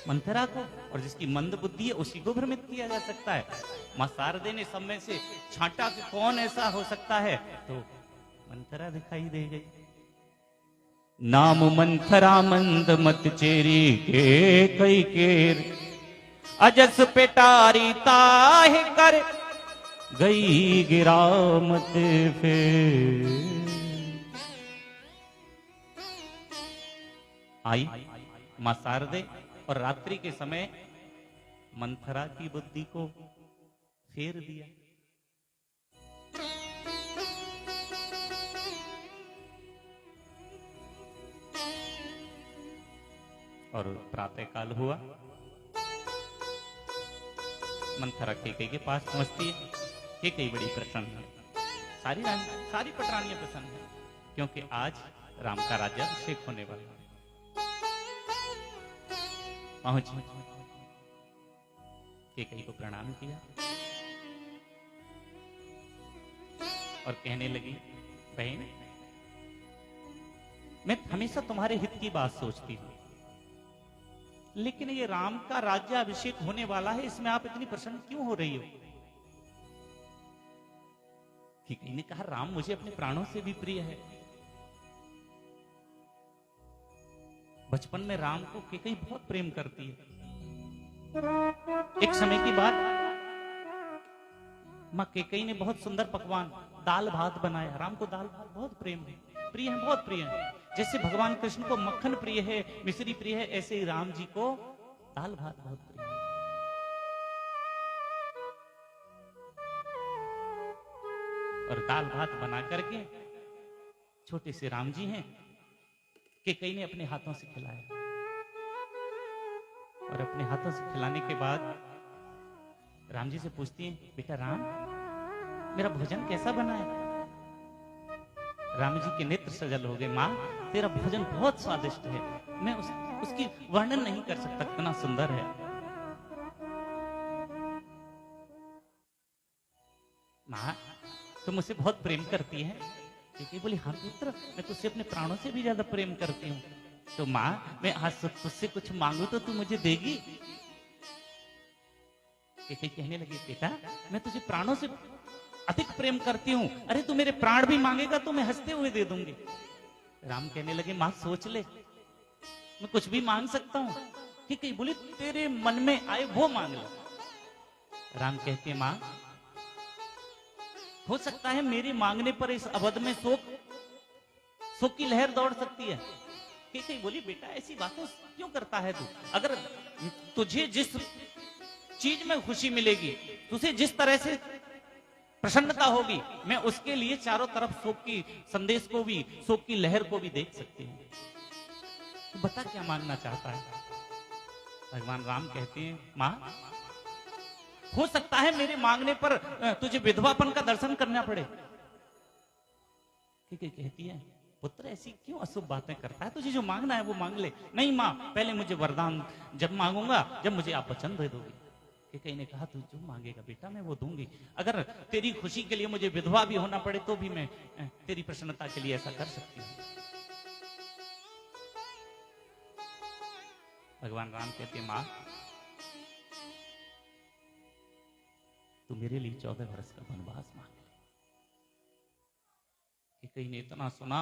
मंथरा को, और जिसकी मंद बुद्धि है उसी को भ्रमित किया जा सकता है। मां शारदे ने सब में से छांटा कि कौन ऐसा हो सकता है, तो मंथरा दिखाई दे गई। नाम मंथरा मंद मत चेरी के कई केर, अजस पेटारी ताहे कर गई गिरामत फेर। आई मां शारदे और रात्रि के समय मंथरा की बुद्धि को फेर दिया। और प्रातःकाल हुआ, मंथरा केकई के पास पहुंचती है। केकई बड़ी प्रसन्न है, सारी पटरानियां प्रसन्न है, क्योंकि आज राम का राज्याभिषेक होने वाला है। पहुंची, केकई को प्रणाम किया और कहने लगी, बहन मैं हमेशा तुम्हारे हित की बात सोचती हूं, लेकिन ये राम का राज्याभिषेक होने वाला है, इसमें आप इतनी प्रसन्न क्यों हो रही हो? केकई ने कहा, राम मुझे अपने प्राणों से भी प्रिय है। बचपन में राम को केकई बहुत प्रेम करती है। एक समय की बात, मां केकई ने बहुत सुंदर पकवान दाल भात बनाया। राम को दाल भात बहुत प्रेम है, प्रिय है, बहुत प्रिय है। जैसे भगवान कृष्ण को मक्खन प्रिय है, मिश्री प्रिय है, ऐसे ही राम जी को दाल भात बहुत प्रिय है। और दाल भात बना करके छोटे से राम जी हैं, केकई ने अपने हाथों से खिलाया। और अपने हाथों से खिलाने के बाद राम जी से पूछती हैं, बेटा राम, मेरा भोजन कैसा बना है? राम जी के नेत्र सजल हो गए। मां, तेरा भोजन बहुत स्वादिष्ट है, मैं उसकी वर्णन नहीं कर सकता, कितना सुंदर है। मां, तुम मुझसे बहुत प्रेम करती है? केकई बोली, हाँ मित्र, मैं तुझसे अपने प्राणों से भी ज्यादा प्रेम करती हूँ। तो मां, मैं आज तुझसे कुछ मांगू तो तू मुझे देगी? केकई कहने लगी, बेटा मैं तुझे प्राणों से अधिक प्रेम करती हूँ, अरे तू मेरे प्राण भी मांगेगा तो मैं हंसते हुए दे दूंगी। राम कहने लगे, मां सोच ले, मैं कुछ भी मांग सकता हूँ। केकई बोली, तेरे मन में आए वो मांग लो। राम कहते, मां हो सकता है मेरे मांगने पर इस अवध में शोक की लहर दौड़ सकती है। केकई बोली, बेटा ऐसी बातें क्यों करता है तू? अगर तुझे जिस चीज में खुशी मिलेगी, तुझे जिस तरह से प्रसन्नता होगी, मैं उसके लिए चारों तरफ शोक की संदेश को भी, शोक की लहर को भी देख सकती हूँ। तो बता क्या मांगना चाहता है? भगवान राम कहते हैं, मां हो सकता है मेरे मांगने पर तुझे विधवापन का दर्शन करना पड़े। ठीक है, कहती है, पुत्र ऐसी क्यों अशुभ बातें करता है, तुझे जो मांगना है वो मांग ले। नहीं मां, पहले मुझे वरदान जब मांगूंगा जब मुझे आप वचन दे दोगे। केकई ने कहा, तू जो मांगेगा बेटा मैं वो दूंगी। अगर तेरी खुशी के लिए मुझे विधवा भी होना पड़े तो भी मैं तेरी प्रसन्नता के लिए ऐसा कर सकती हूँ। भगवान राम कहते, मां तू मेरे लिए 14 वर्ष का वनवास मांग ले। केकई ने इतना सुना,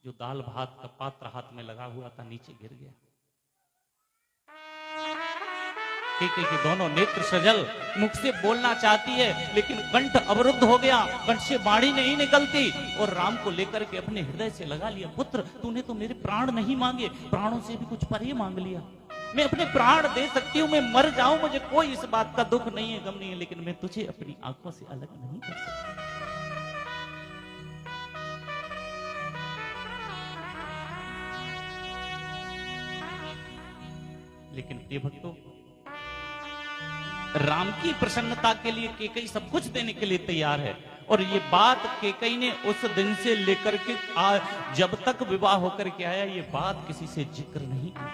जो दाल भात का पात्र हाथ में लगा हुआ था नीचे गिर गया। केकई के दोनों नेत्र सजल, मुख से बोलना चाहती है लेकिन कंठ अवरुद्ध हो गया, कंठ से वाणी नहीं निकलती। और राम को लेकर के अपने हृदय से लगा लिया, पुत्र तूने तो मेरे प्राण नहीं मांगे, प्राणों से भी कुछ परे मांग लिया। मैं अपने प्राण दे सकती हूँ, मैं मर जाऊं, मुझे कोई इस बात का दुख नहीं है, गम नहीं है, लेकिन मैं तुझे अपनी आंखों से अलग नहीं कर सकती। लेकिन प्रिय भक्तों, राम की प्रसन्नता के लिए केकई सब कुछ देने के लिए तैयार है। और ये बात केकई ने उस दिन से लेकर के जब तक विवाह होकर के आया, ये बात किसी से जिक्र नहीं की।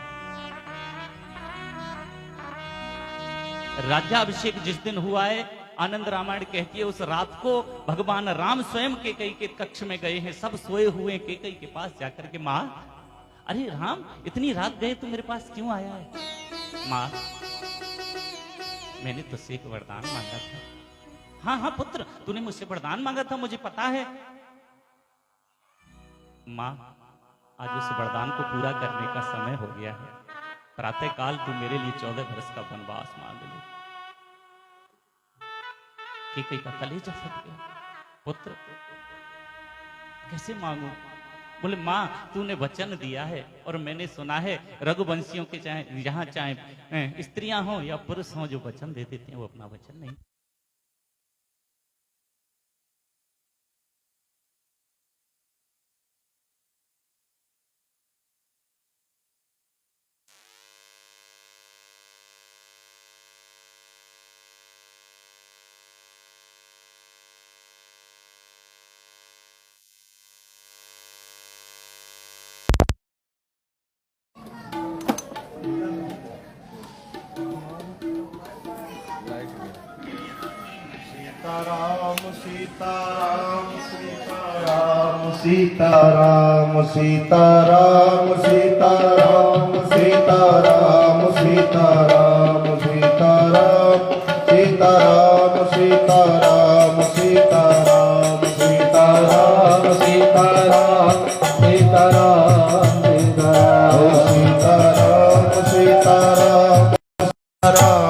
राज्याभिषेक जिस दिन हुआ है, आनंद रामायण कहती है, उस रात को भगवान राम स्वयं केकई के कक्ष में गए हैं, सब सोए हुए केकई के पास जाकर के, मां अरे राम, इतनी रात गए तू मेरे पास क्यों आया है? माँ, मैंने तुझसे एक वरदान मांगा था। हाँ हाँ पुत्र, तूने मुझसे वरदान मांगा था, मुझे पता है। माँ, आज उस वरदान को पूरा करने का समय हो गया है। प्रातः काल तू मेरे लिए 14 वर्ष का वनवास मांग ले। कैकेयी का कलेजा फट गया। पुत्र, कैसे मांगू? बोले माँ, तूने वचन दिया है और मैंने सुना है रघुवंशियों के चाहे जहां चाहे स्त्रियां हो या पुरुष हो, जो वचन दे देते हैं वो अपना वचन नहीं। सीताराम सीताराम सीताराम सीताराम सीताराम सीताराम सीताराम सीताराम सीताराम सीताराम सीताराम सीताराम सीताराम सीताराम सीताराम सीताराम सीताराम।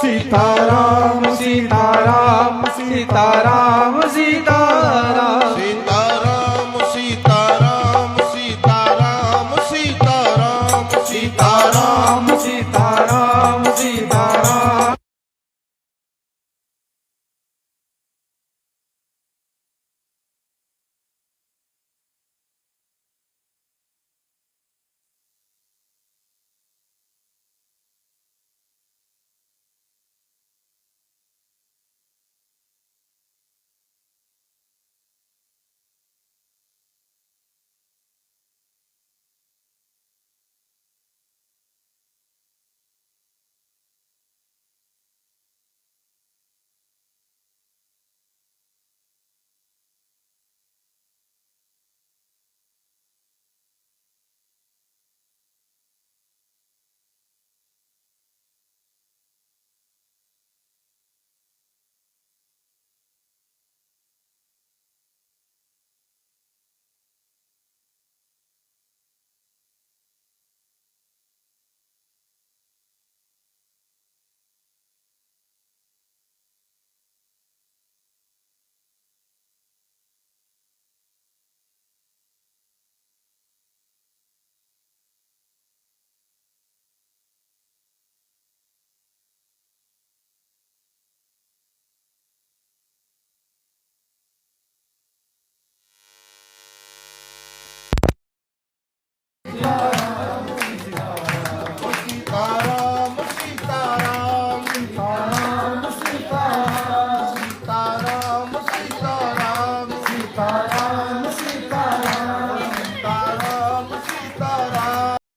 सीताराम सीताराम सीताराम सीताराम